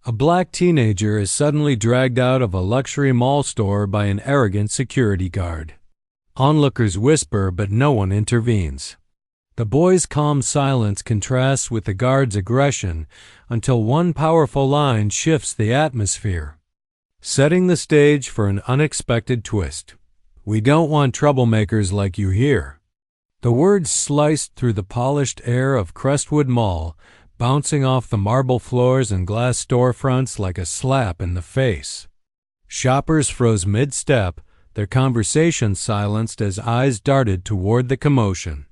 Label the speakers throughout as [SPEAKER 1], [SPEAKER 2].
[SPEAKER 1] A black teenager is suddenly dragged out of a luxury mall store by an arrogant security guard. Onlookers whisper, but no one intervenes. The boy's calm silence contrasts with the guard's aggression until one powerful line shifts the atmosphere, setting the stage for an unexpected twist. "We don't want troublemakers like you here." The words sliced through the polished air of Crestwood Mall, bouncing off the marble floors and glass storefronts like a slap in the face. Shoppers froze mid-step, their conversation silenced as eyes darted toward the commotion.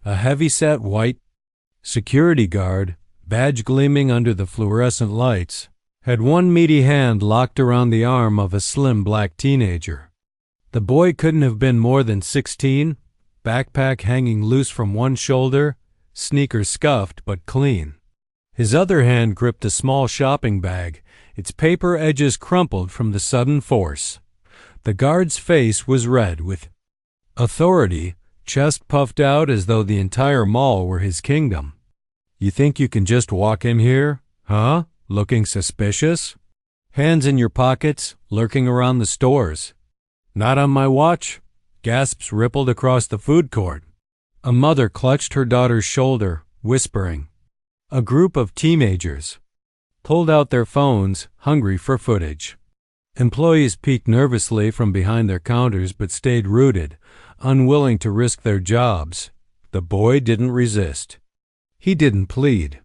[SPEAKER 1] A heavy-set white security guard, badge gleaming under the fluorescent lights, had one meaty hand locked around the arm of a slim black teenager. The boy couldn't have been more than 16, backpack hanging loose from one shoulder, sneakers scuffed but clean. His other hand gripped a small shopping bag, its paper edges crumpled from the sudden force. The guard's face was red with authority, chest puffed out as though the entire mall were his kingdom. "You think you can just walk in here, huh? Looking suspicious? Hands in your pockets, lurking around the stores." "Not on my watch." Gasps rippled across the food court. A mother clutched her daughter's shoulder, whispering. A group of teenagers pulled out their phones, hungry for footage. Employees peeked nervously from behind their counters but stayed rooted, unwilling to risk their jobs. The boy didn't resist. He didn't plead.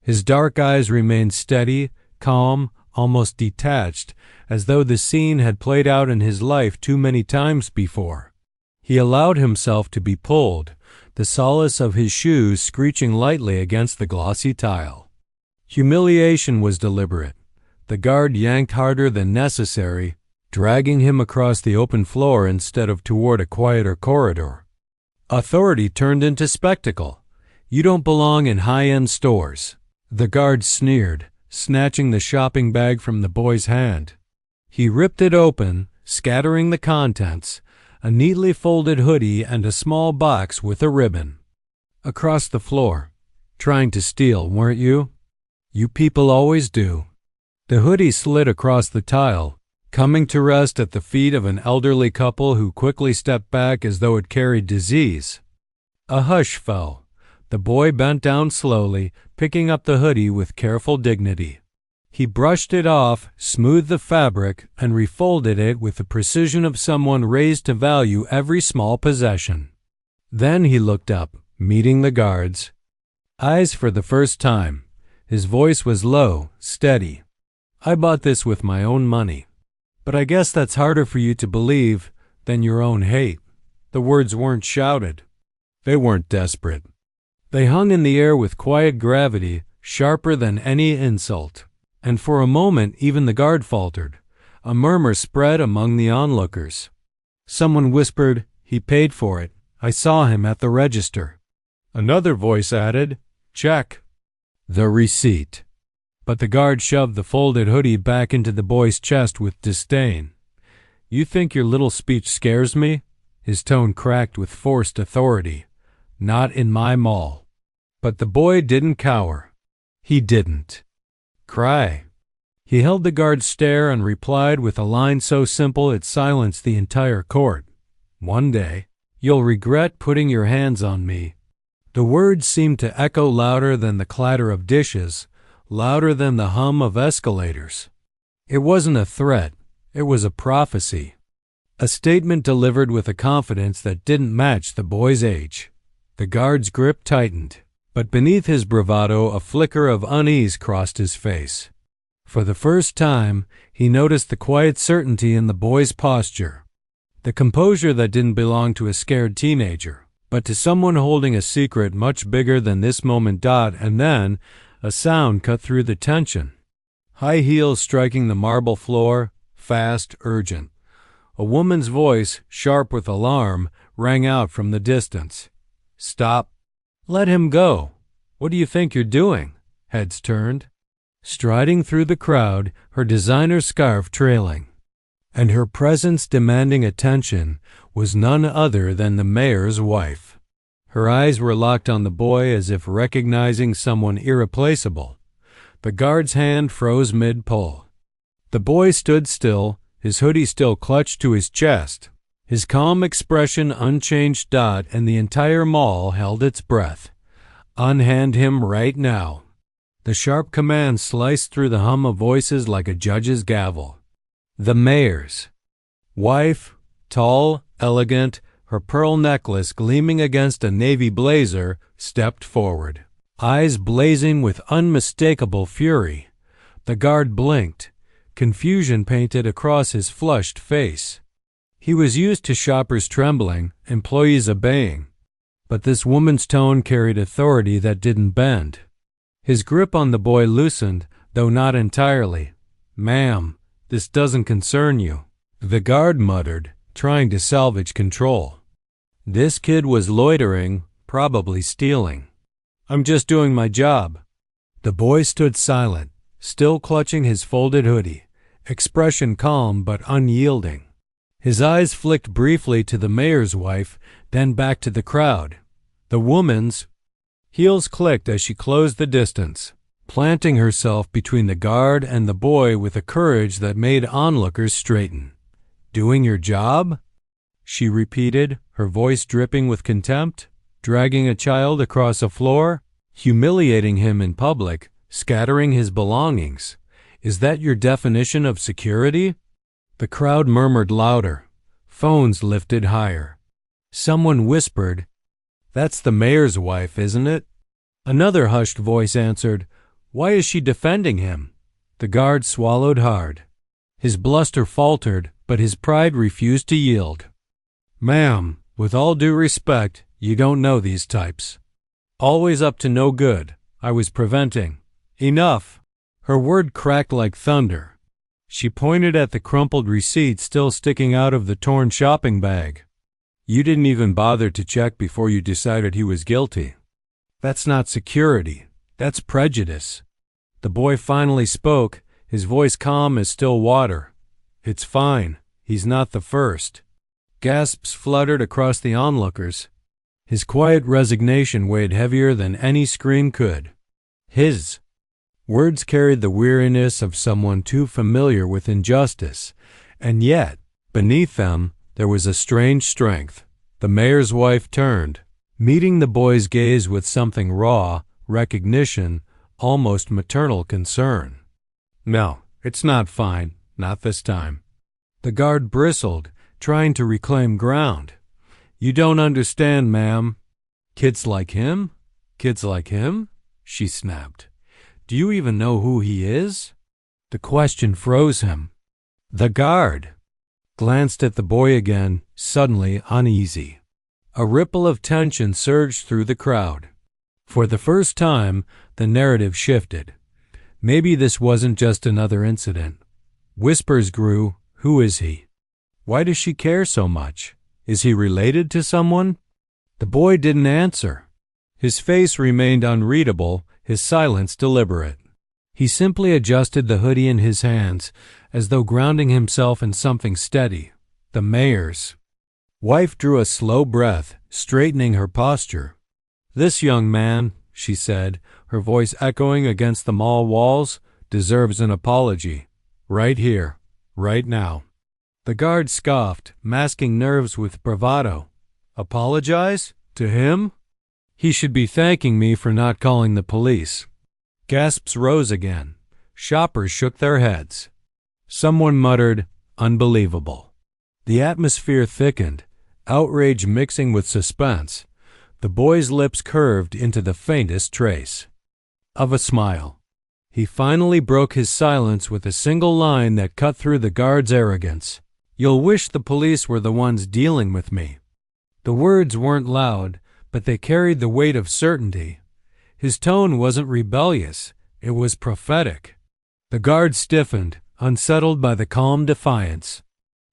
[SPEAKER 1] His dark eyes remained steady, calm, almost detached, as though the scene had played out in his life too many times before. He allowed himself to be pulled, the solace of his shoes screeching lightly against the glossy tile. Humiliation was deliberate. The guard yanked harder than necessary, dragging him across the open floor instead of toward a quieter corridor. Authority turned into spectacle. "You don't belong in high-end stores." The guard sneered, snatching the shopping bag from the boy's hand. He ripped it open, scattering the contents, a neatly folded hoodie and a small box with a ribbon. Across the floor. "Trying to steal, weren't you?" "You people always do." The hoodie slid across the tile, coming to rest at the feet of an elderly couple who quickly stepped back as though it carried disease. A hush fell. The boy bent down slowly, picking up the hoodie with careful dignity. He brushed it off, smoothed the fabric, and refolded it with the precision of someone raised to value every small possession. Then he looked up, meeting the guard's eyes for the first time. His voice was low, steady. "I bought this with my own money. But I guess that's harder for you to believe than your own hate." The words weren't shouted. They weren't desperate. They hung in the air with quiet gravity, sharper than any insult. And for a moment even the guard faltered. A murmur spread among the onlookers. Someone whispered, "He paid for it. I saw him at the register." Another voice added, "Check the receipt." But the guard shoved the folded hoodie back into the boy's chest with disdain. "You think your little speech scares me?" His tone cracked with forced authority. "Not in my mall." But the boy didn't cower. He didn't cry. He held the guard's stare and replied with a line so simple it silenced the entire court. "One day, you'll regret putting your hands on me." The words seemed to echo louder than the clatter of dishes, louder than the hum of escalators. It wasn't a threat, it was a prophecy. A statement delivered with a confidence that didn't match the boy's age. The guard's grip tightened, but beneath his bravado a flicker of unease crossed his face. For the first time, he noticed the quiet certainty in the boy's posture, the composure that didn't belong to a scared teenager, but to someone holding a secret much bigger than this moment. And then, a sound cut through the tension. High heels striking the marble floor, fast, urgent. A woman's voice, sharp with alarm, rang out from the distance. "Stop. Let him go. What do you think you're doing?" Heads turned. Striding through the crowd, her designer scarf trailing, and her presence demanding attention, was none other than the mayor's wife. Her eyes were locked on the boy as if recognizing someone irreplaceable. The guard's hand froze mid-pull. The boy stood still, his hoodie still clutched to his chest. His calm expression unchanged. And the entire mall held its breath. Unhand him right now. The sharp command sliced through the hum of voices like a judge's gavel. The mayor's wife, tall, elegant, her pearl necklace gleaming against a navy blazer, stepped forward, eyes blazing with unmistakable fury. The guard blinked, confusion painted across his flushed face. He was used to shoppers trembling, employees obeying, but this woman's tone carried authority that didn't bend. His grip on the boy loosened, though not entirely. "Ma'am, this doesn't concern you," the guard muttered, trying to salvage control. This kid was loitering, probably stealing. "I'm just doing my job." The boy stood silent, still clutching his folded hoodie, expression calm but unyielding. His eyes flicked briefly to the mayor's wife, then back to the crowd. The woman's heels clicked as she closed the distance, planting herself between the guard and the boy with a courage that made onlookers straighten. "Doing your job?" she repeated, her voice dripping with contempt. "Dragging a child across a floor? Humiliating him in public? Scattering his belongings? Is that your definition of security?" The crowd murmured louder. Phones lifted higher. Someone whispered, "That's the mayor's wife, isn't it?" Another hushed voice answered, "Why is she defending him?" The guard swallowed hard. His bluster faltered, but his pride refused to yield. "Ma'am, with all due respect, you don't know these types. Always up to no good. I was preventing." "Enough!" Her word cracked like thunder. She pointed at the crumpled receipt still sticking out of the torn shopping bag. "You didn't even bother to check before you decided he was guilty. That's not security. That's prejudice." The boy finally spoke, his voice calm as still water. "It's fine. He's not the first." Gasps fluttered across the onlookers. His quiet resignation weighed heavier than any scream could. His words carried the weariness of someone too familiar with injustice, and yet, beneath them, there was a strange strength. The mayor's wife turned, meeting the boy's gaze with something raw, recognition, almost maternal concern. "No, it's not fine. Not this time." The guard bristled, trying to reclaim ground. "You don't understand, ma'am." "Kids like him? Kids like him?" she snapped. "Do you even know who he is?" The question froze him. The guard glanced at the boy again, suddenly uneasy. A ripple of tension surged through the crowd. For the first time, the narrative shifted. Maybe this wasn't just another incident. Whispers grew. Who is he? Why does she care so much? Is he related to someone? The boy didn't answer. His face remained unreadable, his silence deliberate. He simply adjusted the hoodie in his hands, as though grounding himself in something steady. The mayor's wife drew a slow breath, straightening her posture. "This young man," she said, her voice echoing against the mall walls, "deserves an apology. Right here, right now." The guard scoffed, masking nerves with bravado. "Apologize? To him? He should be thanking me for not calling the police." Gasps rose again. Shoppers shook their heads. Someone muttered, "Unbelievable." The atmosphere thickened, outrage mixing with suspense. The boy's lips curved into the faintest trace of a smile. He finally broke his silence with a single line that cut through the guard's arrogance. "You'll wish the police were the ones dealing with me." The words weren't loud, but they carried the weight of certainty. His tone wasn't rebellious, it was prophetic. The guard stiffened, unsettled by the calm defiance.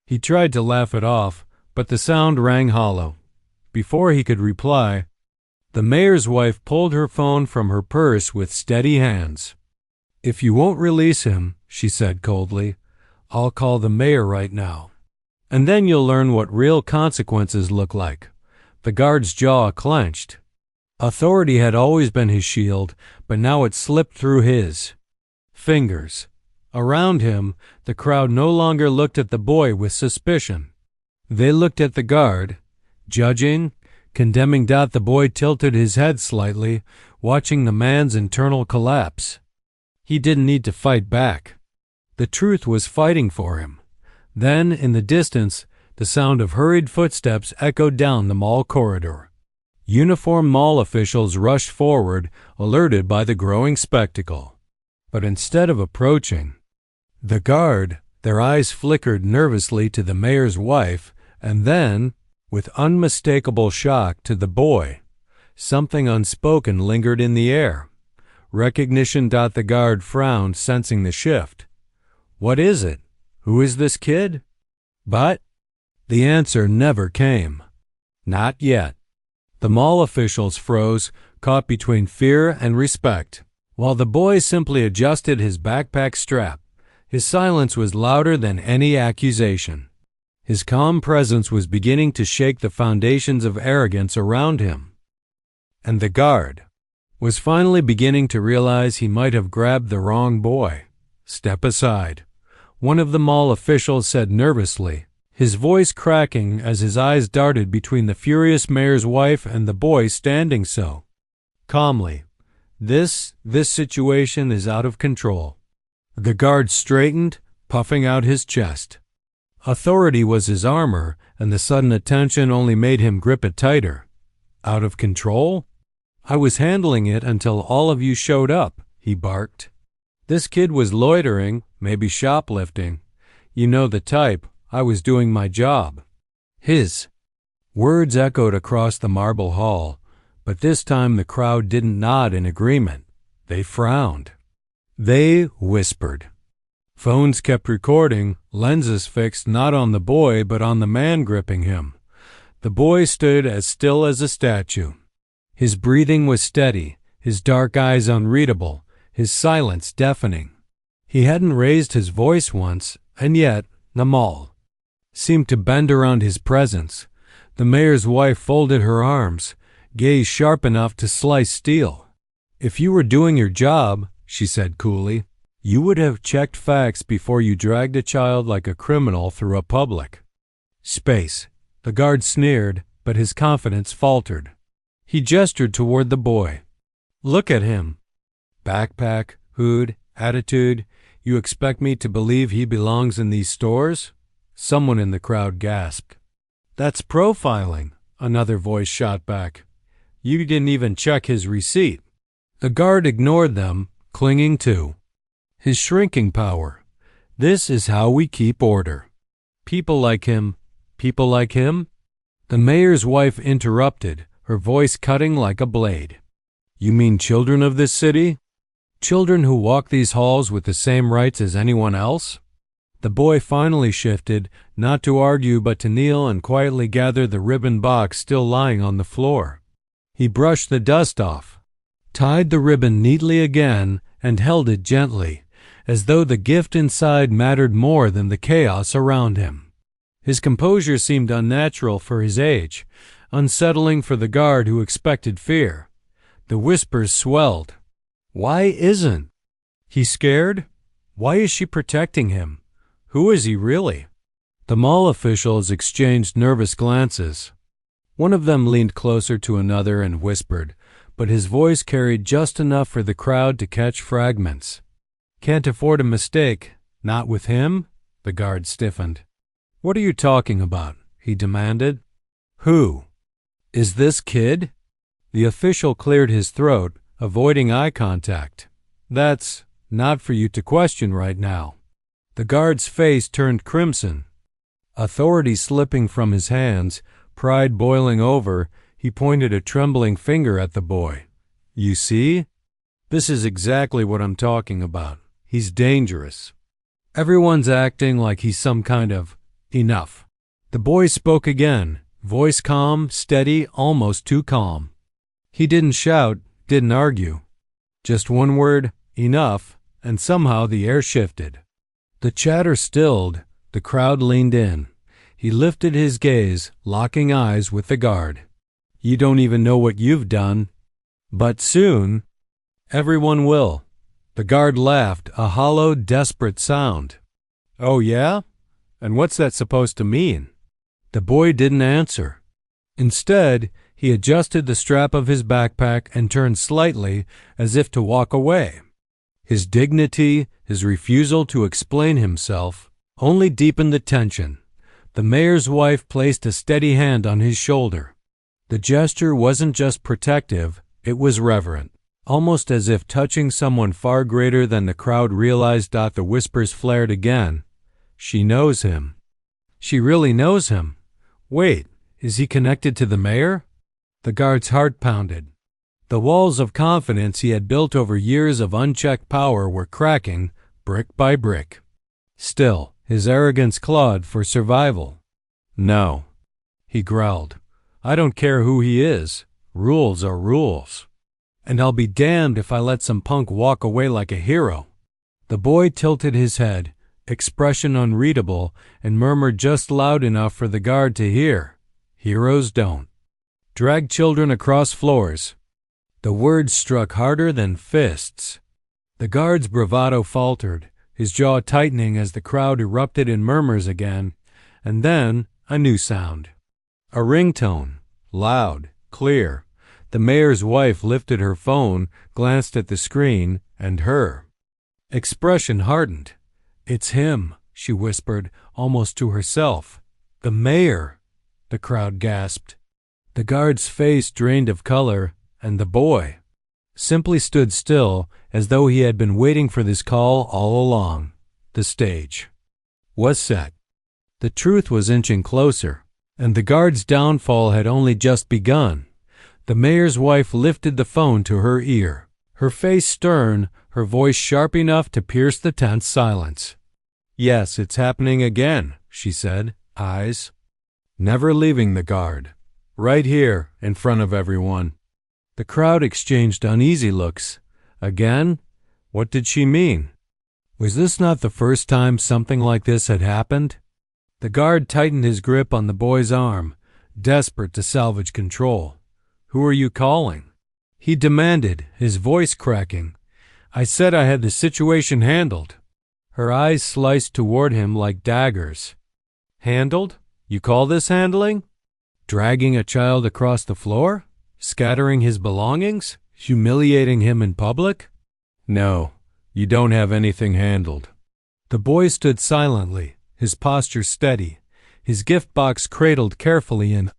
[SPEAKER 1] He tried to laugh it off, but the sound rang hollow. Before he could reply, the mayor's wife pulled her phone from her purse with steady hands. "If you won't release him," she said coldly, "I'll call the mayor right now. And then you'll learn what real consequences look like." The guard's jaw clenched. Authority had always been his shield, but now it slipped through his. fingers. Around him, the crowd no longer looked at the boy with suspicion. They looked at the guard, judging, condemning. The boy tilted his head slightly, watching the man's internal collapse. He didn't need to fight back. The truth was fighting for him. Then, in the distance, the sound of hurried footsteps echoed down the mall corridor. Uniformed mall officials rushed forward, alerted by the growing spectacle. But instead of approaching the guard, their eyes flickered nervously to the mayor's wife, and then, with unmistakable shock to the boy, something unspoken lingered in the air. Recognition. The guard frowned, sensing the shift. What is it? Who is this kid? But the answer never came. Not yet. The mall officials froze, caught between fear and respect, while the boy simply adjusted his backpack strap. His silence was louder than any accusation. His calm presence was beginning to shake the foundations of arrogance around him. And the guard was finally beginning to realize he might have grabbed the wrong boy. Step aside, one of the mall officials said nervously, his voice cracking as his eyes darted between the furious mayor's wife and the boy standing so calmly. This situation is out of control. The guard straightened, puffing out his chest. Authority was his armor, and the sudden attention only made him grip it tighter. Out of control? I was handling it until all of you showed up, he barked. This kid was loitering, maybe shoplifting. You know the type. I was doing my job. His words echoed across the marble hall, but this time the crowd didn't nod in agreement. They frowned. They whispered. Phones kept recording, lenses fixed not on the boy but on the man gripping him. The boy stood as still as a statue. His breathing was steady, his dark eyes unreadable, his silence deafening. He hadn't raised his voice once, and yet the mall seemed to bend around his presence. The mayor's wife folded her arms, gaze sharp enough to slice steel. If you were doing your job, she said coolly, you would have checked facts before you dragged a child like a criminal through a public space. The guard sneered, but his confidence faltered. He gestured toward the boy. Look at him. Backpack, hood, attitude. You expect me to believe he belongs in these stores? Someone in the crowd gasped. That's profiling, another voice shot back. You didn't even check his receipt. The guard ignored them, clinging to his shrinking power. This is how we keep order. People like him. People like him? The mayor's wife interrupted, her voice cutting like a blade. You mean children of this city? Children who walk these halls with the same rights as anyone else? The boy finally shifted, not to argue but to kneel and quietly gather the ribbon box still lying on the floor. He brushed the dust off, tied the ribbon neatly again, and held it gently, as though the gift inside mattered more than the chaos around him. His composure seemed unnatural for his age, unsettling for the guard who expected fear. The whispers swelled. Why isn't he scared? Why is she protecting him? Who is he really? The mall officials exchanged nervous glances. One of them leaned closer to another and whispered, but his voice carried just enough for the crowd to catch fragments. Can't afford a mistake. Not with him? The guard stiffened. What are you talking about? He demanded. Who? Is this kid? The official cleared his throat, avoiding eye contact. That's not for you to question right now. The guard's face turned crimson. Authority slipping from his hands, pride boiling over, he pointed a trembling finger at the boy. You see? This is exactly what I'm talking about. He's dangerous. Everyone's acting like he's some kind of enough. The boy spoke again, voice calm, steady, almost too calm. He didn't shout, didn't argue. Just one word, enough, and somehow the air shifted. The chatter stilled, the crowd leaned in. He lifted his gaze, locking eyes with the guard. You don't even know what you've done. But soon, everyone will. The guard laughed, a hollow, desperate sound. "Oh, yeah? And what's that supposed to mean?" The boy didn't answer. Instead, he adjusted the strap of his backpack and turned slightly, as if to walk away. His dignity, his refusal to explain himself, only deepened the tension. The mayor's wife placed a steady hand on his shoulder. The gesture wasn't just protective, it was reverent, almost as if touching someone far greater than the crowd realized. The whispers flared again. "She knows him. She really knows him. Wait, is he connected to the mayor?" The guard's heart pounded. The walls of confidence he had built over years of unchecked power were cracking, brick by brick. Still, his arrogance clawed for survival. "No," he growled. "I don't care who he is. Rules are rules. And I'll be damned if I let some punk walk away like a hero." The boy tilted his head, expression unreadable, and murmured just loud enough for the guard to hear. "Heroes don't drag children across floors." The words struck harder than fists. The guard's bravado faltered, his jaw tightening as the crowd erupted in murmurs again, and then a new sound. A ringtone, loud, clear. The mayor's wife lifted her phone, glanced at the screen, and her expression hardened. "It's him," she whispered, almost to herself. "The mayor!" the crowd gasped. The guard's face drained of color, and the boy simply stood still, as though he had been waiting for this call all along. The stage was set. The truth was inching closer, and the guard's downfall had only just begun. The mayor's wife lifted the phone to her ear, her face stern, her voice sharp enough to pierce the tense silence. "Yes, it's happening again," she said, eyes never leaving the guard. "Right here, in front of everyone." The crowd exchanged uneasy looks. Again? What did she mean? Was this not the first time something like this had happened? The guard tightened his grip on the boy's arm, desperate to salvage control. "Who are you calling?" he demanded, his voice cracking. "I said I had the situation handled." Her eyes sliced toward him like daggers. "Handled? You call this handling? Dragging a child across the floor? Scattering his belongings? Humiliating him in public?" "No, you don't have anything handled." The boy stood silently, his posture steady, his gift box cradled carefully in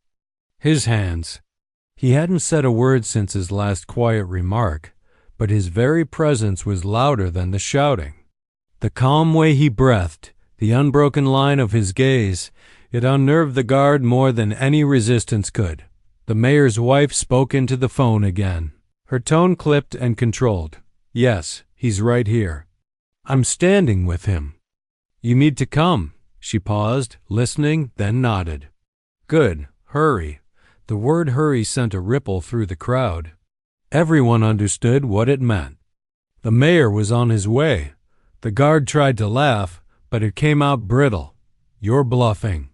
[SPEAKER 1] his hands. He hadn't said a word since his last quiet remark, but his very presence was louder than the shouting. The calm way he breathed, the unbroken line of his gaze, it unnerved the guard more than any resistance could. The mayor's wife spoke into the phone again, her tone clipped and controlled. "Yes, he's right here. I'm standing with him." "You need to come." She paused, listening, then nodded. "Good. Hurry." The word hurry sent a ripple through the crowd. Everyone understood what it meant. The mayor was on his way. The guard tried to laugh, but it came out brittle. "You're bluffing.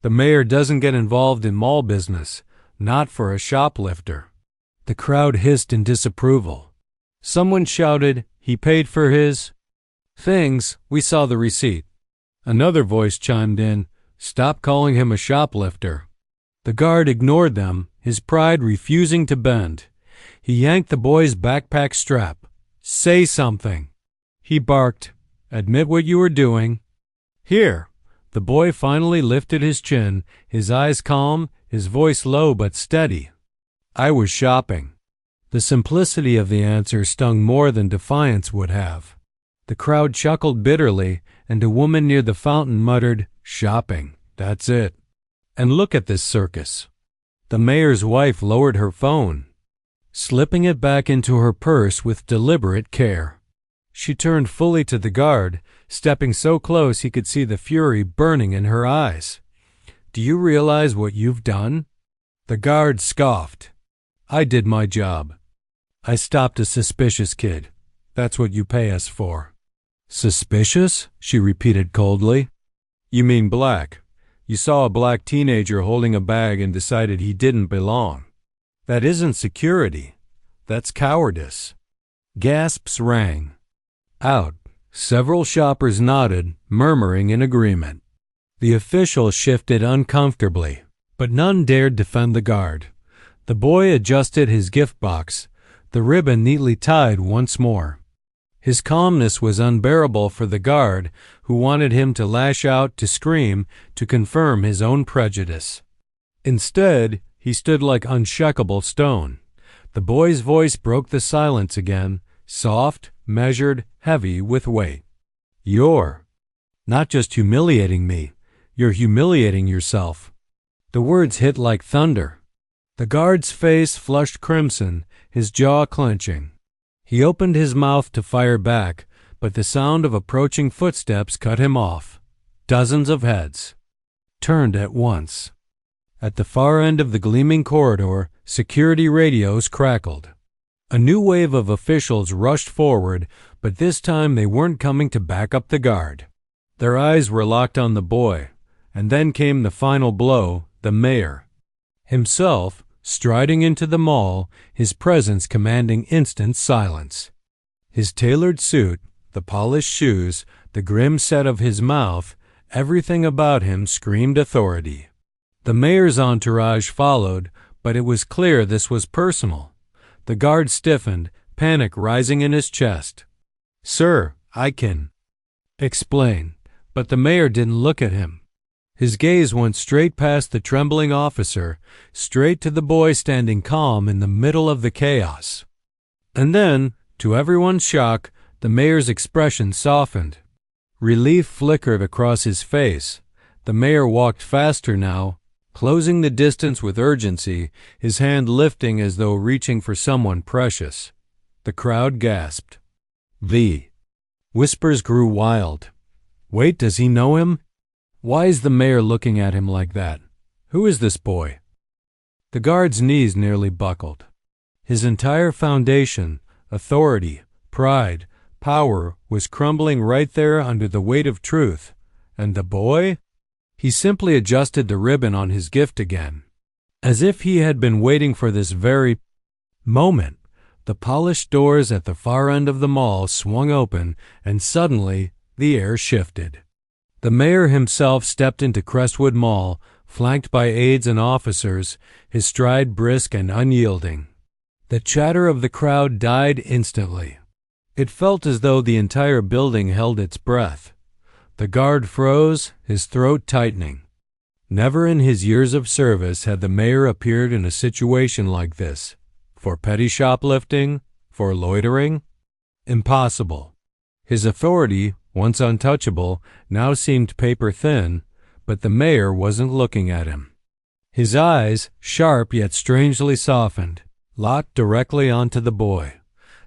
[SPEAKER 1] The mayor doesn't get involved in mall business. Not for a shoplifter." The crowd hissed in disapproval. Someone shouted, "He paid for his things. We saw the receipt." Another voice chimed in, "Stop calling him a shoplifter." The guard ignored them, his pride refusing to bend. He yanked the boy's backpack strap. "Say something," he barked. "Admit what you were doing." "Here." The boy finally lifted his chin, his eyes calm, his voice low but steady. "I was shopping." The simplicity of the answer stung more than defiance would have. The crowd chuckled bitterly, and a woman near the fountain muttered, "Shopping, that's it. And look at this circus." The mayor's wife lowered her phone, slipping it back into her purse with deliberate care. She turned fully to the guard, stepping so close he could see the fury burning in her eyes. "Do you realize what you've done?" The guard scoffed. "I did my job. I stopped a suspicious kid. That's what you pay us for." "Suspicious?" she repeated coldly. "You mean black. You saw a black teenager holding a bag and decided he didn't belong. That isn't security. That's cowardice." Gasps rang. Out. Several shoppers nodded, murmuring in agreement. The official shifted uncomfortably, but none dared defend the guard. The boy adjusted his gift box, the ribbon neatly tied once more. His calmness was unbearable for the guard, who wanted him to lash out, to scream, to confirm his own prejudice. Instead, he stood like unshakable stone. The boy's voice broke the silence again, soft, measured, heavy with weight. "You're not just humiliating me, you're humiliating yourself." The words hit like thunder. The guard's face flushed crimson, his jaw clenching. He opened his mouth to fire back, but the sound of approaching footsteps cut him off. Dozens of heads turned at once. At the far end of the gleaming corridor, security radios crackled. A new wave of officials rushed forward, but this time they weren't coming to back up the guard. Their eyes were locked on the boy, and then came the final blow, the mayor himself, striding into the mall, his presence commanding instant silence. His tailored suit, the polished shoes, the grim set of his mouth, everything about him screamed authority. The mayor's entourage followed, but it was clear this was personal. The guard stiffened, panic rising in his chest. "Sir, I can explain," but the mayor didn't look at him. His gaze went straight past the trembling officer, straight to the boy standing calm in the middle of the chaos. And then, to everyone's shock, the mayor's expression softened. Relief flickered across his face. The mayor walked faster now, closing the distance with urgency, his hand lifting as though reaching for someone precious. The crowd gasped. The whispers grew wild. Wait, does he know him? Why is the mayor looking at him like that? Who is this boy? The guard's knees nearly buckled. His entire foundation, authority, pride, power, was crumbling right there under the weight of truth. And the boy? He simply adjusted the ribbon on his gift again, as if he had been waiting for this very moment. The polished doors at the far end of the mall swung open, and suddenly the air shifted. The mayor himself stepped into Crestwood Mall, flanked by aides and officers, his stride brisk and unyielding. The chatter of the crowd died instantly. It felt as though the entire building held its breath. The guard froze, his throat tightening. Never in his years of service had the mayor appeared in a situation like this. For petty shoplifting? For loitering? Impossible. His authority, once untouchable, now seemed paper-thin, but the mayor wasn't looking at him. His eyes, sharp yet strangely softened, locked directly onto the boy.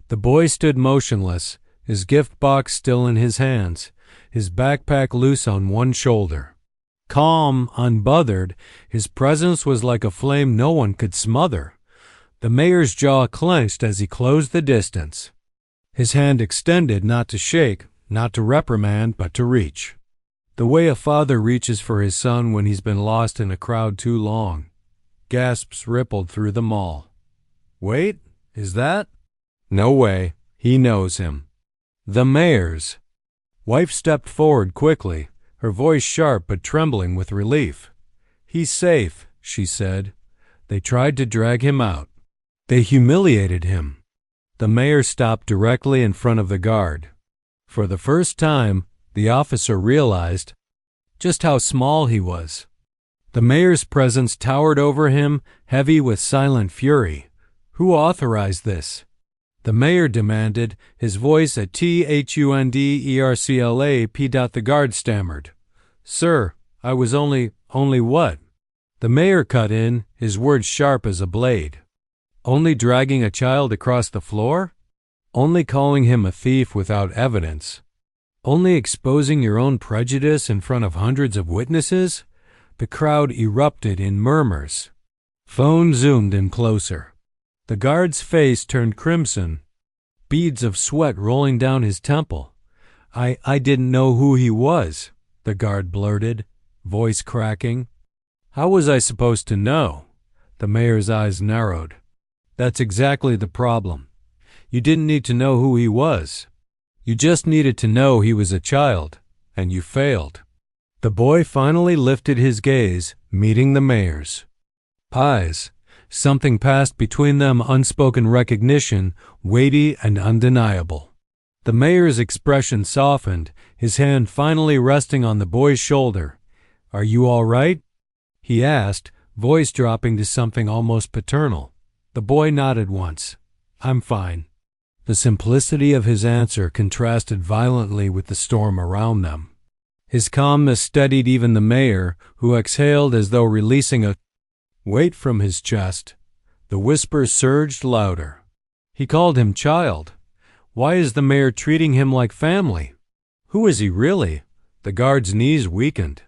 [SPEAKER 1] The boy stood motionless, his gift box still in his hands, his backpack loose on one shoulder. Calm, unbothered, his presence was like a flame no one could smother. The mayor's jaw clenched as he closed the distance. His hand extended not to shake, not to reprimand, but to reach. The way a father reaches for his son when he's been lost in a crowd too long. Gasps rippled through the mall. Wait, is that? No way. He knows him. The mayor's wife stepped forward quickly, her voice sharp but trembling with relief. He's safe, she said. They tried to drag him out. They humiliated him. The mayor stopped directly in front of the guard. For the first time, the officer realized just how small he was. The mayor's presence towered over him, heavy with silent fury. Who authorized this? The mayor demanded, his voice a THUNDERCLAP. The guard stammered. Sir, I was only what? The mayor cut in, his words sharp as a blade. Only dragging a child across the floor? Only calling him a thief without evidence? Only exposing your own prejudice in front of hundreds of witnesses? The crowd erupted in murmurs. Phone zoomed in closer. The guard's face turned crimson, beads of sweat rolling down his temple. I didn't know who he was, the guard blurted, voice cracking. How was I supposed to know? The mayor's eyes narrowed. That's exactly the problem. You didn't need to know who he was. You just needed to know he was a child, and you failed." The boy finally lifted his gaze, meeting the mayor's eyes. Something passed between them, unspoken recognition, weighty and undeniable. The mayor's expression softened, his hand finally resting on the boy's shoulder. "Are you all right?" he asked, voice dropping to something almost paternal. The boy nodded once. "I'm fine." The simplicity of his answer contrasted violently with the storm around them. His calmness steadied even the mayor, who exhaled as though releasing a weight from his chest. The whispers surged louder. "He called him child. Why is the mayor treating him like family? Who is he really?" The guard's knees weakened.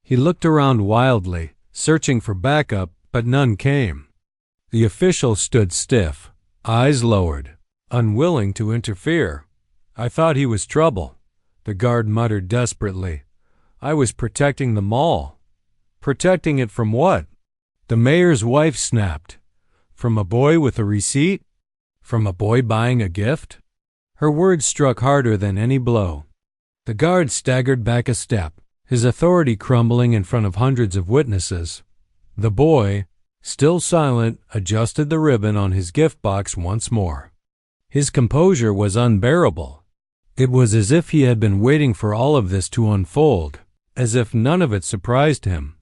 [SPEAKER 1] He looked around wildly, searching for backup, but none came. The official stood stiff, eyes lowered, unwilling to interfere. "I thought he was trouble," the guard muttered desperately. "I was protecting the mall." "Protecting it from what?" The mayor's wife snapped. "From a boy with a receipt? From a boy buying a gift?" Her words struck harder than any blow. The guard staggered back a step, his authority crumbling in front of hundreds of witnesses. The boy, still silent, adjusted the ribbon on his gift box once more. His composure was unbearable. It was as if he had been waiting for all of this to unfold, as if none of it surprised him.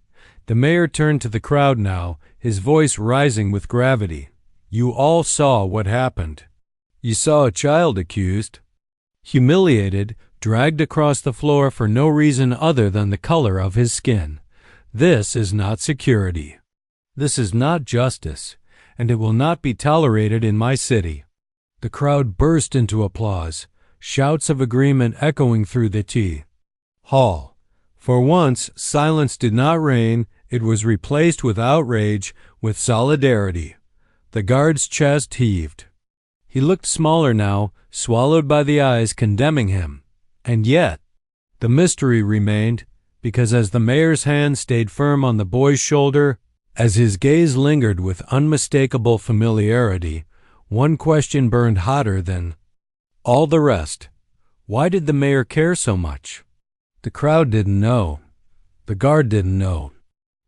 [SPEAKER 1] The mayor turned to the crowd now, his voice rising with gravity. "You all saw what happened. You saw a child accused, humiliated, dragged across the floor for no reason other than the color of his skin. This is not security. This is not justice, and it will not be tolerated in my city." The crowd burst into applause, shouts of agreement echoing through the hall. For once, silence did not reign. It was replaced with outrage, with solidarity. The guard's chest heaved. He looked smaller now, swallowed by the eyes condemning him. And yet, the mystery remained, because as the mayor's hand stayed firm on the boy's shoulder, as his gaze lingered with unmistakable familiarity, one question burned hotter than all the rest. Why did the mayor care so much? The crowd didn't know. The guard didn't know.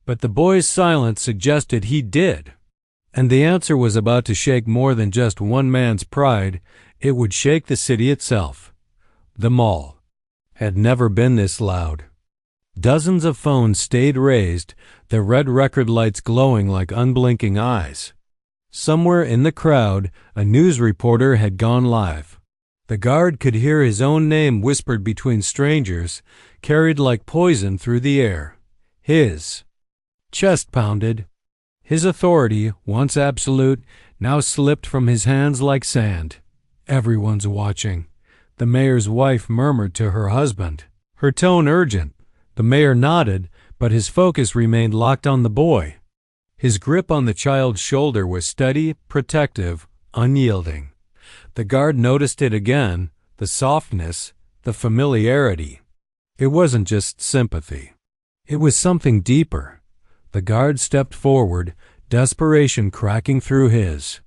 [SPEAKER 1] But the boy's silence suggested he did. And the answer was about to shake more than just one man's pride. It would shake the city itself. The mall had never been this loud. Dozens of phones stayed raised, their red record lights glowing like unblinking eyes. Somewhere in the crowd, a news reporter had gone live. The guard could hear his own name whispered between strangers, carried like poison through the air. His chest pounded. His authority, once absolute, now slipped from his hands like sand. "Everyone's watching," the mayor's wife murmured to her husband, her tone urgent. The mayor nodded, but his focus remained locked on the boy. His grip on the child's shoulder was steady, protective, unyielding. The guard noticed it again, the softness, the familiarity. It wasn't just sympathy. It was something deeper. The guard stepped forward, desperation cracking through his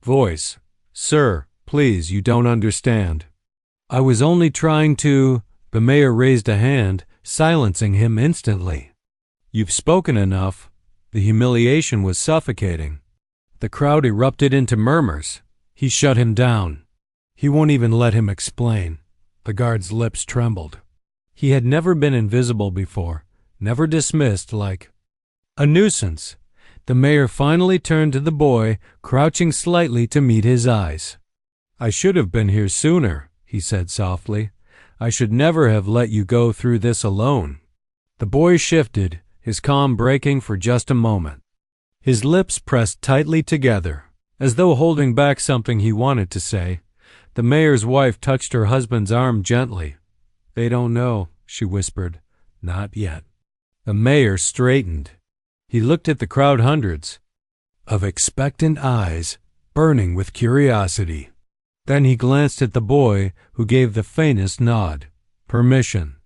[SPEAKER 1] voice. "Sir, please, you don't understand. I was only trying to—" The mayor raised a hand, silencing him instantly. "You've spoken enough." The humiliation was suffocating. The crowd erupted into murmurs. He shut him down. He won't even let him explain. The guard's lips trembled. He had never been invisible before, never dismissed like a nuisance. The mayor finally turned to the boy, crouching slightly to meet his eyes. "I should have been here sooner," he said softly. "I should never have let you go through this alone." The boy shifted, his calm breaking for just a moment. His lips pressed tightly together, as though holding back something he wanted to say. The mayor's wife touched her husband's arm gently. "They don't know," she whispered. "Not yet." The mayor straightened. He looked at the crowd, hundreds of expectant eyes, burning with curiosity. Then he glanced at the boy, who gave the faintest nod. Permission.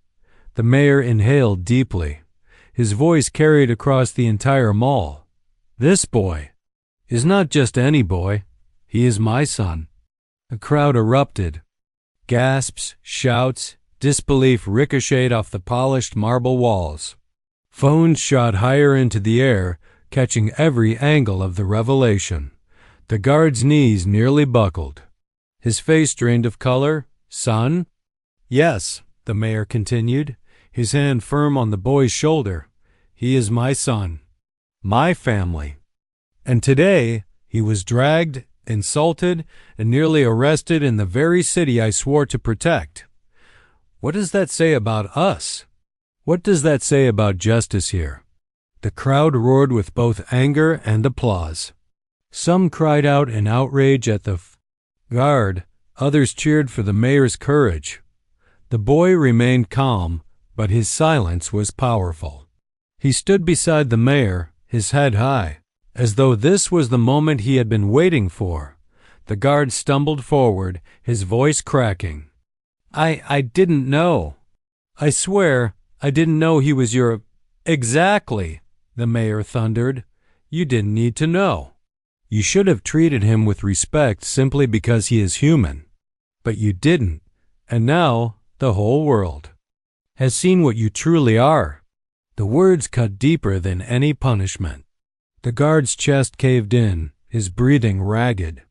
[SPEAKER 1] The mayor inhaled deeply. His voice carried across the entire mall. "This boy is not just any boy. He is my son." The crowd erupted. Gasps, shouts, disbelief ricocheted off the polished marble walls. Phones shot higher into the air, catching every angle of the revelation. The guard's knees nearly buckled. His face drained of color. "Son?" "Yes," the mayor continued, his hand firm on the boy's shoulder. "He is my son. My family. And today he was dragged, insulted, and nearly arrested in the very city I swore to protect. What does that say about us? What does that say about justice here?" The crowd roared with both anger and applause. Some cried out in outrage at the guard, others cheered for the mayor's courage. The boy remained calm, but his silence was powerful. He stood beside the mayor, his head high, as though this was the moment he had been waiting for. The guard stumbled forward, his voice cracking. I didn't know. I swear, I didn't know he was your—" "Exactly," the mayor thundered. "You didn't need to know. You should have treated him with respect simply because he is human. But you didn't, and now the whole world has seen what you truly are." The words cut deeper than any punishment. The guard's chest caved in, his breathing ragged.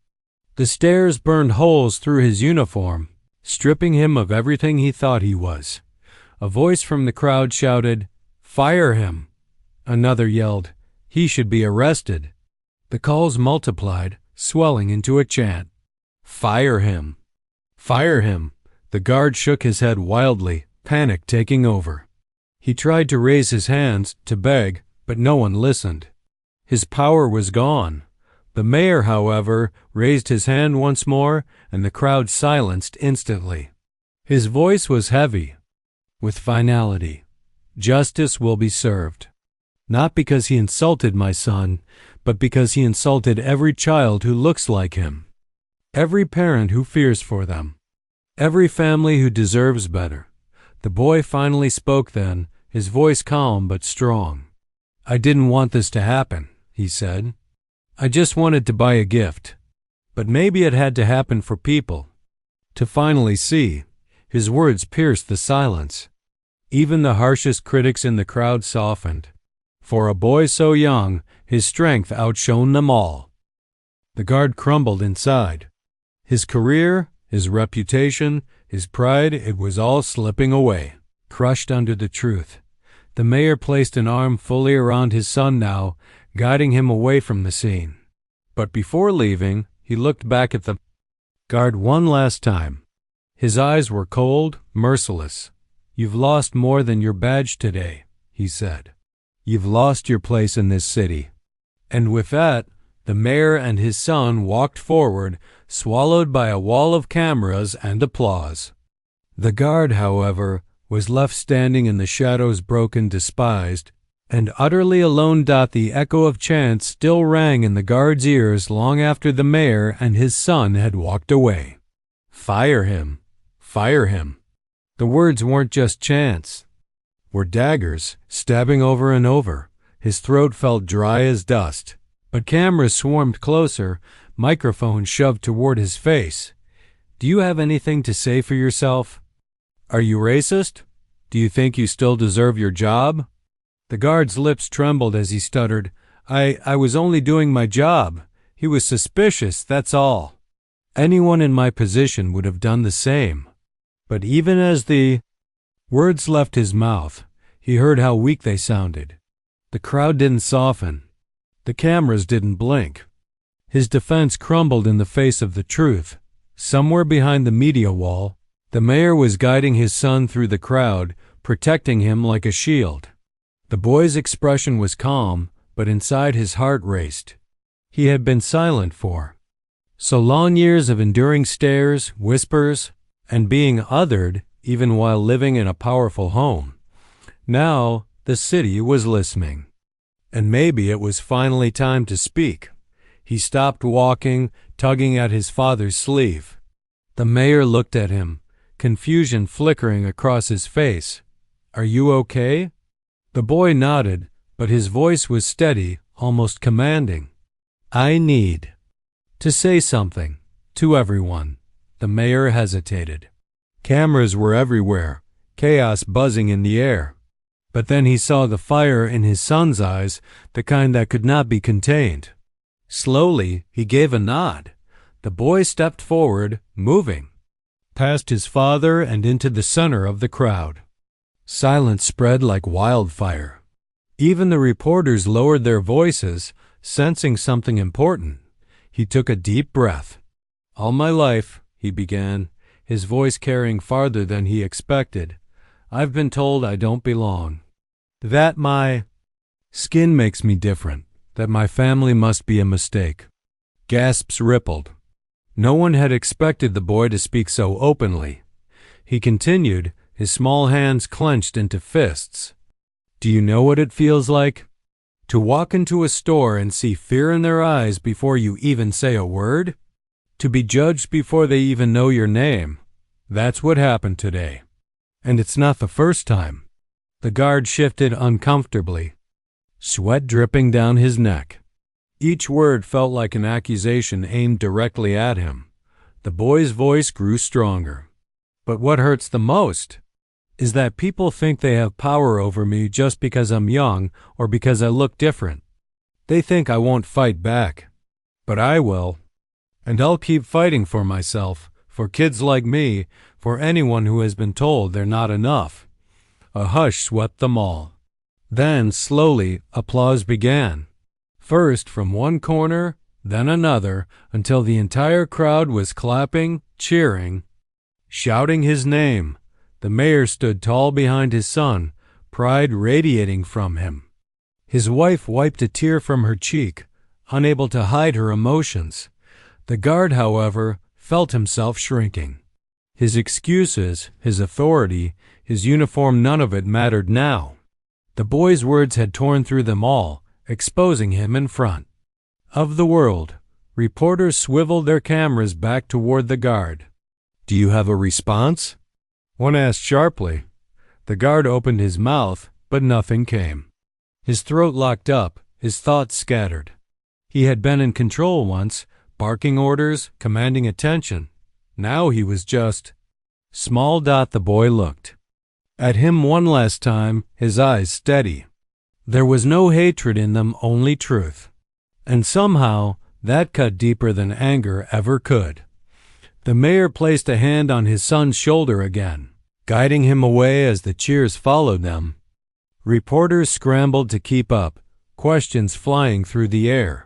[SPEAKER 1] The stares burned holes through his uniform, stripping him of everything he thought he was. A voice from the crowd shouted, "Fire him!" Another yelled, "He should be arrested." The calls multiplied, swelling into a chant. "Fire him! Fire him!" The guard shook his head wildly, panic taking over. He tried to raise his hands, to beg, but no one listened. His power was gone. The mayor, however, raised his hand once more, and the crowd silenced instantly. His voice was heavy, with finality. "Justice will be served. Not because he insulted my son, but because he insulted every child who looks like him. Every parent who fears for them. Every family who deserves better." The boy finally spoke then, his voice calm but strong. "I didn't want this to happen," he said. "I just wanted to buy a gift. But maybe it had to happen for people to finally see." His words pierced the silence. Even the harshest critics in the crowd softened. For a boy so young, his strength outshone them all. The guard crumbled inside. His career, his reputation, his pride, it was all slipping away, crushed under the truth. The mayor placed an arm fully around his son now, guiding him away from the scene. But before leaving, he looked back at the guard one last time. His eyes were cold, merciless. "You've lost more than your badge today," he said. "You've lost your place in this city." And with that, the mayor and his son walked forward, swallowed by a wall of cameras and applause. The guard, however, was left standing in the shadows, broken, despised, and utterly alone. The echo of chants still rang in the guard's ears long after the mayor and his son had walked away. "Fire him! Fire him!" The words weren't just chants, were daggers, stabbing over and over. His throat felt dry as dust. But cameras swarmed closer, microphones shoved toward his face. "Do you have anything to say for yourself? Are you racist? Do you think you still deserve your job?" The guard's lips trembled as he stuttered, I was only doing my job. He was suspicious, that's all. Anyone in my position would have done the same." But even as the words left his mouth, he heard how weak they sounded. The crowd didn't soften. The cameras didn't blink. His defense crumbled in the face of the truth. Somewhere behind the media wall, the mayor was guiding his son through the crowd, protecting him like a shield. The boy's expression was calm, but inside his heart raced. He had been silent for so long, years of enduring stares, whispers, and being othered even while living in a powerful home. Now the city was listening. And maybe it was finally time to speak. He stopped walking, tugging at his father's sleeve. The mayor looked at him, confusion flickering across his face. "Are you okay?" The boy nodded, but his voice was steady, almost commanding. "I need to say something to everyone." The mayor hesitated. Cameras were everywhere, chaos buzzing in the air. But then he saw the fire in his son's eyes, the kind that could not be contained. Slowly, he gave a nod. The boy stepped forward, moving, past his father and into the center of the crowd. Silence spread like wildfire. Even the reporters lowered their voices, sensing something important. He took a deep breath. "All my life," he began, his voice carrying farther than he expected, "I've been told I don't belong. That my skin makes me different, that my family must be a mistake." Gasps rippled. No one had expected the boy to speak so openly. He continued, his small hands clenched into fists. "Do you know what it feels like? To walk into a store and see fear in their eyes before you even say a word? To be judged before they even know your name? That's what happened today. And it's not the first time." The guard shifted uncomfortably, sweat dripping down his neck. Each word felt like an accusation aimed directly at him. The boy's voice grew stronger. "But what hurts the most is that people think they have power over me just because I'm young or because I look different. They think I won't fight back. But I will. And I'll keep fighting for myself, for kids like me, for anyone who has been told they're not enough." A hush swept them all. Then, slowly, applause began. First from one corner, then another, until the entire crowd was clapping, cheering, shouting his name. The mayor stood tall behind his son, pride radiating from him. His wife wiped a tear from her cheek, unable to hide her emotions. The guard, however, felt himself shrinking. His excuses, his authority, his uniform, none of it mattered now. The boy's words had torn through them all, exposing him in front of the world. Reporters swiveled their cameras back toward the guard. "Do you have a response?" one asked sharply. The guard opened his mouth, but nothing came. His throat locked up, his thoughts scattered. He had been in control once, barking orders, commanding attention. Now he was just small. The boy looked at him one last time, his eyes steady. There was no hatred in them, only truth. And somehow, that cut deeper than anger ever could. The mayor placed a hand on his son's shoulder again, guiding him away as the cheers followed them. Reporters scrambled to keep up, questions flying through the air.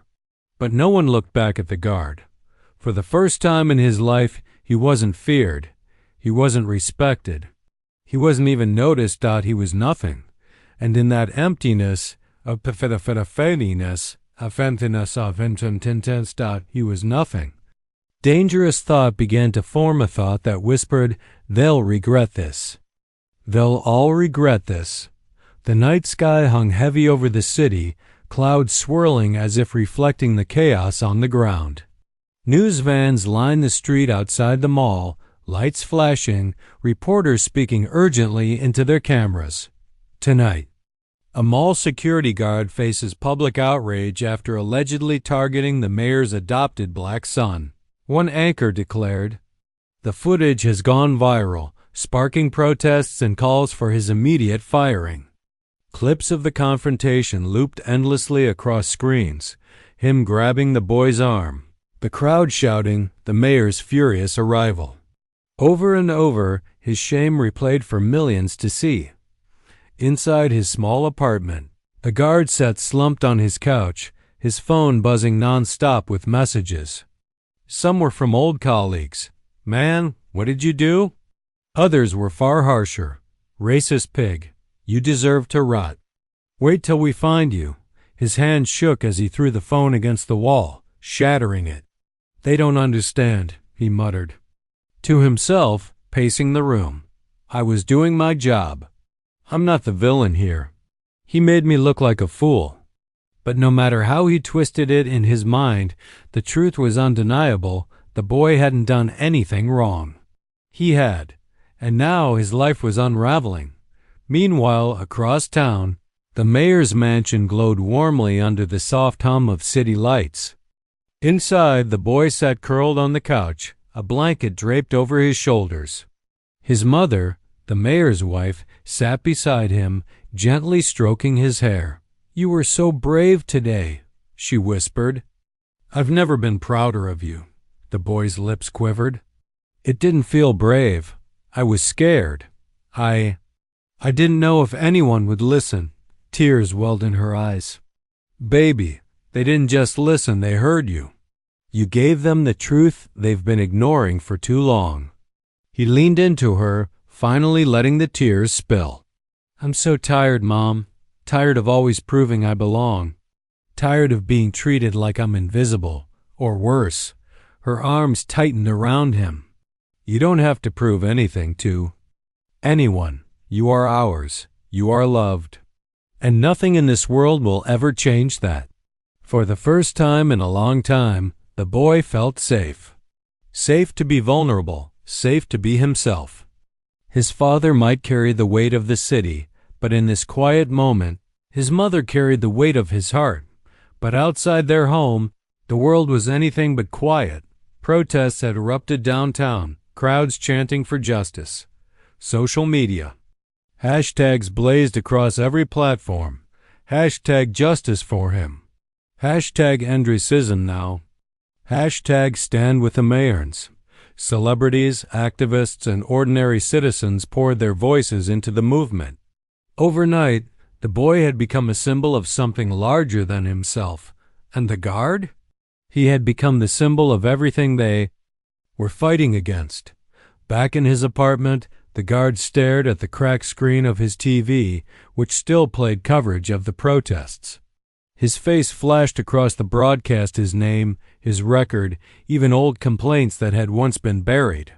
[SPEAKER 1] But no one looked back at the guard. For the first time in his life, he wasn't feared. He wasn't respected. He wasn't even noticed. He was nothing. And in that emptiness, of emptiness, he was nothing. Dangerous thought began to form, a thought that whispered, "They'll regret this. They'll all regret this." The night sky hung heavy over the city, clouds swirling as if reflecting the chaos on the ground. News vans lined the street outside the mall, lights flashing, reporters speaking urgently into their cameras. Tonight, a mall security guard faces public outrage after allegedly targeting the mayor's adopted black son. One anchor declared, "The footage has gone viral, sparking protests and calls for his immediate firing." Clips of the confrontation looped endlessly across screens, him grabbing the boy's arm, the crowd shouting the mayor's furious arrival. Over and over, his shame replayed for millions to see. Inside his small apartment, the guard sat slumped on his couch, his phone buzzing non-stop with messages. Some were from old colleagues. "Man, what did you do?" Others were far harsher. "Racist pig. You deserve to rot. Wait till we find you." His hand shook as he threw the phone against the wall, shattering it. "They don't understand," he muttered. To himself, pacing the room. "I was doing my job. I'm not the villain here. He made me look like a fool." But no matter how he twisted it in his mind, the truth was undeniable. The boy hadn't done anything wrong. He had, and now his life was unraveling. Meanwhile, across town, the mayor's mansion glowed warmly under the soft hum of city lights. Inside, the boy sat curled on the couch, a blanket draped over his shoulders. His mother, the mayor's wife, sat beside him, gently stroking his hair. "You were so brave today," she whispered. "I've never been prouder of you." The boy's lips quivered. "It didn't feel brave. I was scared. I didn't know if anyone would listen." Tears welled in her eyes. "Baby, they didn't just listen, they heard you. You gave them the truth they've been ignoring for too long." He leaned into her, finally letting the tears spill. "I'm so tired, Mom. Tired of always proving I belong. Tired of being treated like I'm invisible, or worse." Her arms tightened around him. "You don't have to prove anything to anyone. You are ours. You are loved. And nothing in this world will ever change that." For the first time in a long time, the boy felt safe. Safe to be vulnerable, safe to be himself. His father might carry the weight of the city, but in this quiet moment, his mother carried the weight of his heart. But outside their home, the world was anything but quiet. Protests had erupted downtown, crowds chanting for justice. Social media. Hashtags blazed across every platform. Hashtag justice for him. Hashtag end racism now. Hashtag stand with the Mayerns. Celebrities, activists, and ordinary citizens poured their voices into the movement. Overnight, the boy had become a symbol of something larger than himself. And the Guard? He had become the symbol of everything they were fighting against. Back in his apartment, the Guard stared at the cracked screen of his TV, which still played coverage of the protests. His face flashed across the broadcast, his name, his record, even old complaints that had once been buried.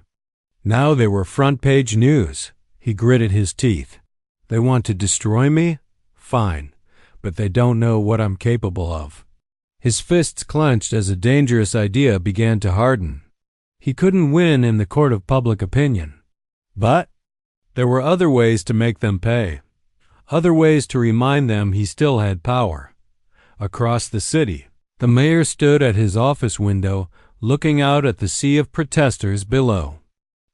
[SPEAKER 1] Now they were front-page news. He gritted his teeth. "They want to destroy me? Fine. But they don't know what I'm capable of." His fists clenched as a dangerous idea began to harden. He couldn't win in the court of public opinion. But there were other ways to make them pay. Other ways to remind them he still had power. Across the city, the mayor stood at his office window, looking out at the sea of protesters below.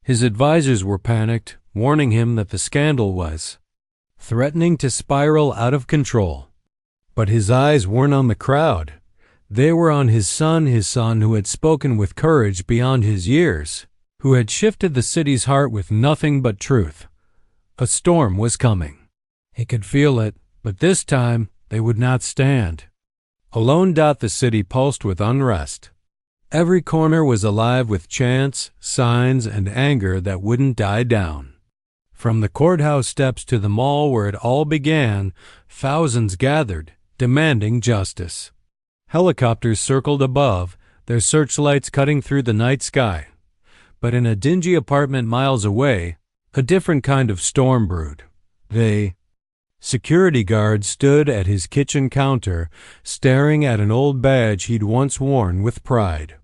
[SPEAKER 1] His advisors were panicked, warning him that the scandal was threatening to spiral out of control. But his eyes weren't on the crowd. They were on his son who had spoken with courage beyond his years, who had shifted the city's heart with nothing but truth. A storm was coming. He could feel it, but this time they would not stand. Alone, the city pulsed with unrest. Every corner was alive with chants, signs, and anger that wouldn't die down. From the courthouse steps to the mall where it all began, thousands gathered, demanding justice. Helicopters circled above, their searchlights cutting through the night sky. But in a dingy apartment miles away, a different kind of storm brewed. Security guards stood at his kitchen counter, staring at an old badge he'd once worn with pride.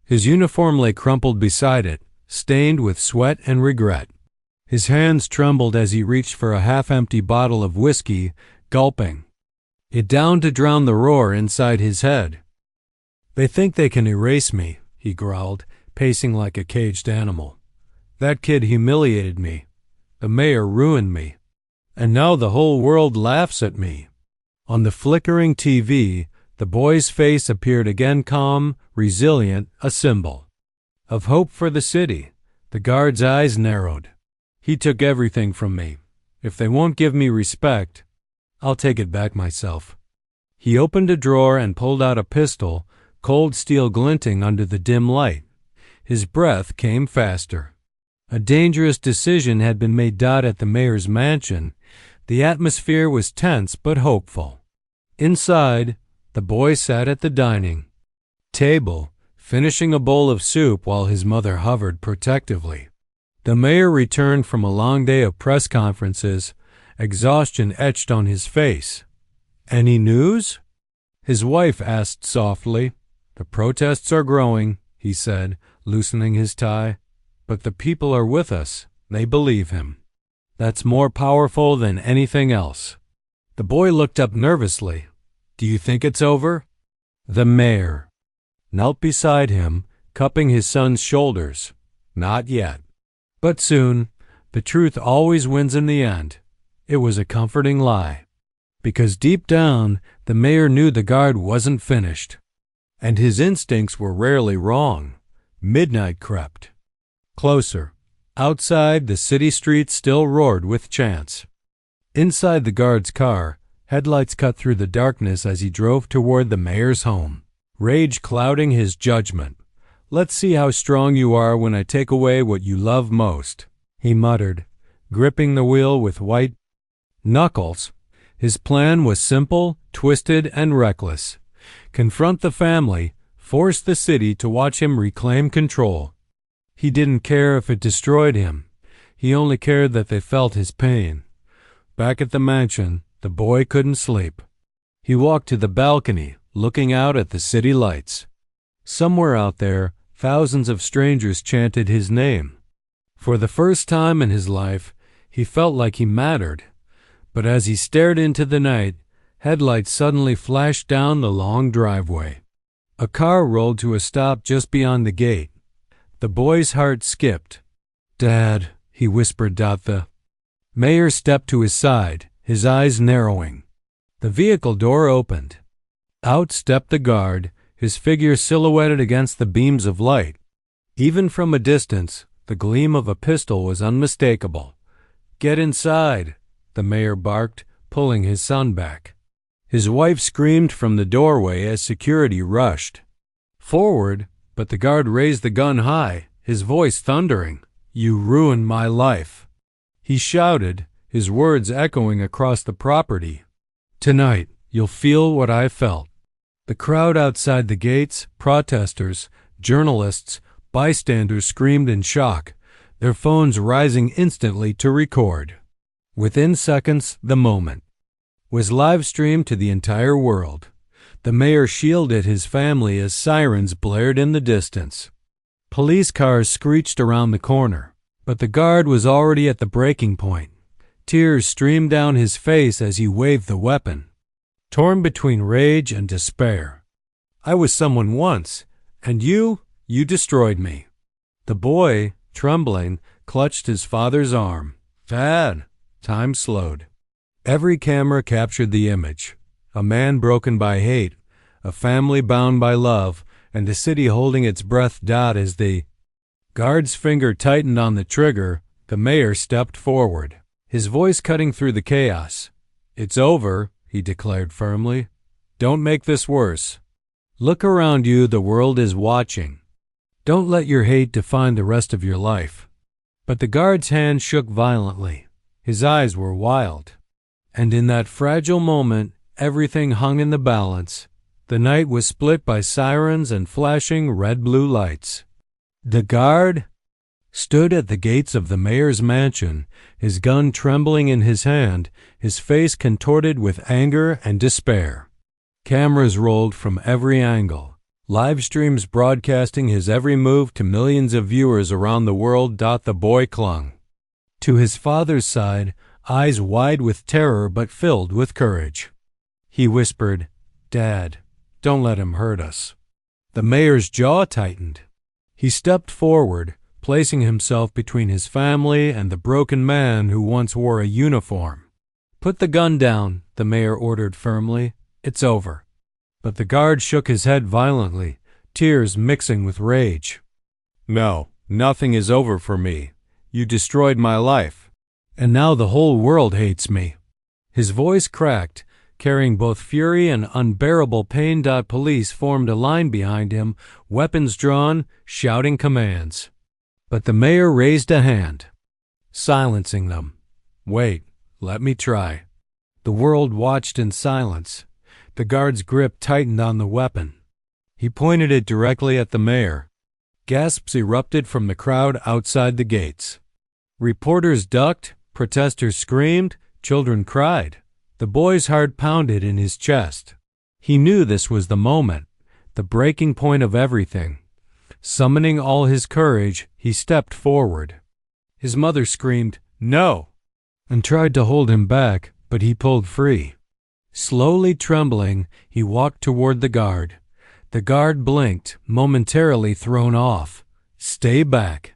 [SPEAKER 1] His uniform lay crumpled beside it, stained with sweat and regret. His hands trembled as he reached for a half-empty bottle of whiskey, gulping it down to drown the roar inside his head. "They think they can erase me," he growled, pacing like a caged animal. "That kid humiliated me. The mayor ruined me. And now the whole world laughs at me." On the flickering TV, the boy's face appeared again, calm, resilient, a symbol of hope for the city. The guard's eyes narrowed. "He took everything from me. If they won't give me respect, I'll take it back myself." He opened a drawer and pulled out a pistol, cold steel glinting under the dim light. His breath came faster. A dangerous decision had been made at the mayor's mansion. The atmosphere was tense but hopeful. Inside, the boy sat at the dining table, finishing a bowl of soup while his mother hovered protectively. The mayor returned from a long day of press conferences, exhaustion etched on his face. "Any news?" his wife asked softly. "The protests are growing," he said, loosening his tie. "But the people are with us. They believe him. That's more powerful than anything else." The boy looked up nervously. "Do you think it's over?" The mayor knelt beside him, cupping his son's shoulders. "Not yet. But soon. The truth always wins in the end. It was a comforting lie. Because deep down, the mayor knew the guard wasn't finished. And his instincts were rarely wrong. Midnight crept closer. Outside, the city streets still roared with chants. Inside the guard's car, headlights cut through the darkness as he drove toward the mayor's home, rage clouding his judgment. "Let's see how strong you are when I take away what you love most," he muttered, gripping the wheel with white knuckles. His plan was simple, twisted, and reckless. Confront the family, force the city to watch him reclaim control. He didn't care if it destroyed him. He only cared that they felt his pain. Back at the mansion, the boy couldn't sleep. He walked to the balcony, looking out at the city lights. Somewhere out there, thousands of strangers chanted his name. For the first time in his life, he felt like he mattered. But as he stared into the night, headlights suddenly flashed down the long driveway. A car rolled to a stop just beyond the gate. The boy's heart skipped. "Dad," he whispered. The mayor stepped to his side, his eyes narrowing. The vehicle door opened. Out stepped the guard, his figure silhouetted against the beams of light. Even from a distance, the gleam of a pistol was unmistakable. "Get inside," the mayor barked, pulling his son back. His wife screamed from the doorway as security rushed forward, but the guard raised the gun high, his voice thundering. "You ruined my life," he shouted, his words echoing across the property. "Tonight, you'll feel what I felt." The crowd outside the gates, protesters, journalists, bystanders screamed in shock, their phones rising instantly to record. Within seconds, the moment was live-streamed to the entire world. The mayor shielded his family as sirens blared in the distance. Police cars screeched around the corner, but the guard was already at the breaking point. Tears streamed down his face as he waved the weapon, torn between rage and despair. "I was someone once, and you destroyed me." The boy, trembling, clutched his father's arm. "Dad." Time slowed. Every camera captured the image. A man broken by hate, a family bound by love, and a city holding its breath. As the guard's finger tightened on the trigger, the mayor stepped forward, his voice cutting through the chaos. "It's over," he declared firmly. "Don't make this worse. Look around you, the world is watching. Don't let your hate define the rest of your life." But the guard's hand shook violently. His eyes were wild. And in that fragile moment, everything hung in the balance. The night was split by sirens and flashing red-blue lights. The guard stood at the gates of the mayor's mansion, his gun trembling in his hand, his face contorted with anger and despair. Cameras rolled from every angle, live streams broadcasting his every move to millions of viewers around the world. The boy clung to his father's side, eyes wide with terror but filled with courage. He whispered, "Dad, don't let him hurt us." The mayor's jaw tightened. He stepped forward, placing himself between his family and the broken man who once wore a uniform. "Put the gun down," the mayor ordered firmly. "It's over." But the guard shook his head violently, tears mixing with rage. "No, nothing is over for me. You destroyed my life, and now the whole world hates me." His voice cracked, carrying both fury and unbearable pain. Police formed a line behind him, weapons drawn, shouting commands. But the mayor raised a hand, silencing them. "Wait, let me try." The world watched in silence. The guard's grip tightened on the weapon. He pointed it directly at the mayor. Gasps erupted from the crowd outside the gates. Reporters ducked, protesters screamed, children cried. The boy's heart pounded in his chest. He knew this was the moment, the breaking point of everything. Summoning all his courage, he stepped forward. His mother screamed, "No!" and tried to hold him back, but he pulled free. Slowly trembling, he walked toward the guard. The guard blinked, momentarily thrown off. "Stay back,"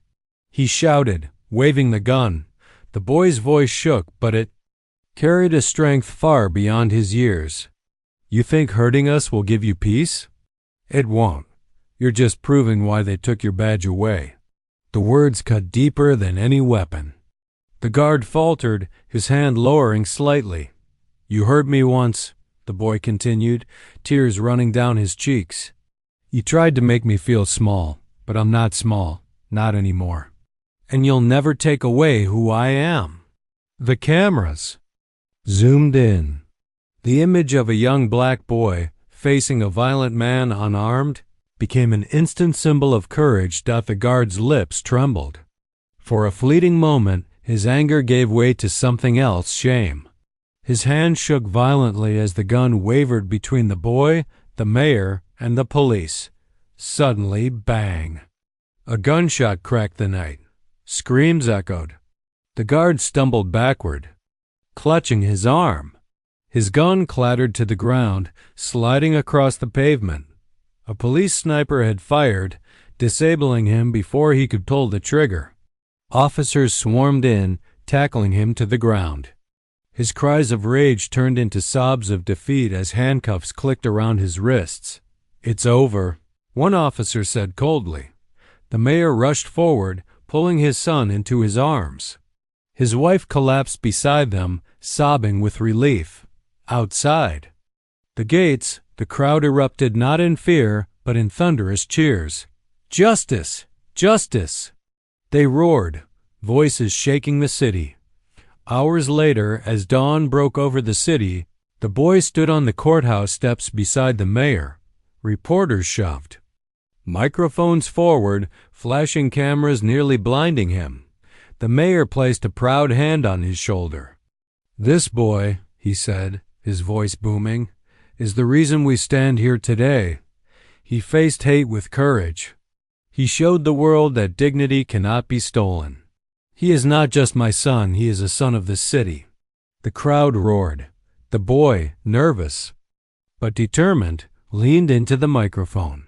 [SPEAKER 1] he shouted, waving the gun. The boy's voice shook, but it carried a strength far beyond his years. "You think hurting us will give you peace? It won't. You're just proving why they took your badge away." The words cut deeper than any weapon. The guard faltered, his hand lowering slightly. "You hurt me once," the boy continued, tears running down his cheeks. "You tried to make me feel small, but I'm not small, not anymore. And you'll never take away who I am." The cameras zoomed in. The image of a young black boy facing a violent man unarmed became an instant symbol of courage. The guard's lips trembled. For a fleeting moment, his anger gave way to something else, shame. His hand shook violently as the gun wavered between the boy, the mayor, and the police. Suddenly, bang! A gunshot cracked the night. Screams echoed. The guard stumbled backward, clutching his arm. His gun clattered to the ground, sliding across the pavement. A police sniper had fired, disabling him before he could pull the trigger. Officers swarmed in, tackling him to the ground. His cries of rage turned into sobs of defeat as handcuffs clicked around his wrists. "It's over," one officer said coldly. The mayor rushed forward, pulling his son into his arms. His wife collapsed beside them, sobbing with relief. Outside the gates, the crowd erupted not in fear, but in thunderous cheers. "Justice! Justice!" they roared, voices shaking the city. Hours later, as dawn broke over the city, the boy stood on the courthouse steps beside the mayor. Reporters shoved microphones forward, flashing cameras nearly blinding him. The mayor placed a proud hand on his shoulder. "This boy," he said, his voice booming, "is the reason we stand here today. He faced hate with courage. He showed the world that dignity cannot be stolen. He is not just my son, he is a son of this city." The crowd roared. The boy, nervous but determined, leaned into the microphone.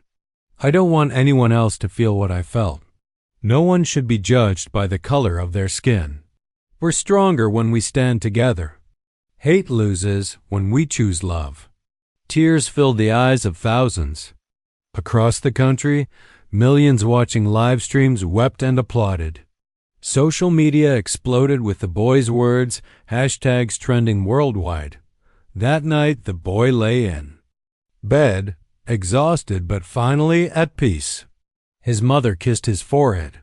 [SPEAKER 1] "I don't want anyone else to feel what I felt. No one should be judged by the color of their skin. We're stronger when we stand together. Hate loses when we choose love." Tears filled the eyes of thousands. Across the country, millions watching live streams wept and applauded. Social media exploded with the boy's words, hashtags trending worldwide. That night, the boy lay in bed, exhausted but finally at peace. His mother kissed his forehead.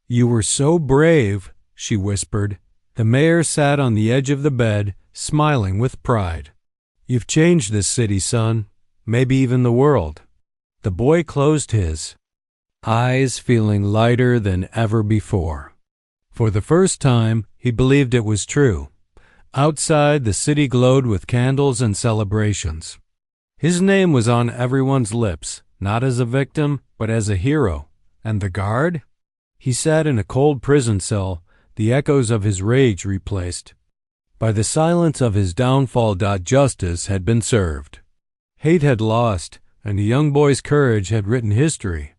[SPEAKER 1] "You were so brave," she whispered. The mayor sat on the edge of the bed, smiling with pride. "You've changed this city, son, maybe even the world." The boy closed his eyes, feeling lighter than ever before. For the first time, he believed it was true. Outside, the city glowed with candles and celebrations. His name was on everyone's lips, not as a victim, but as a hero. And the guard? He sat in a cold prison cell, the echoes of his rage replaced by the silence of his downfall. Justice had been served. Hate had lost, and the young boy's courage had written history.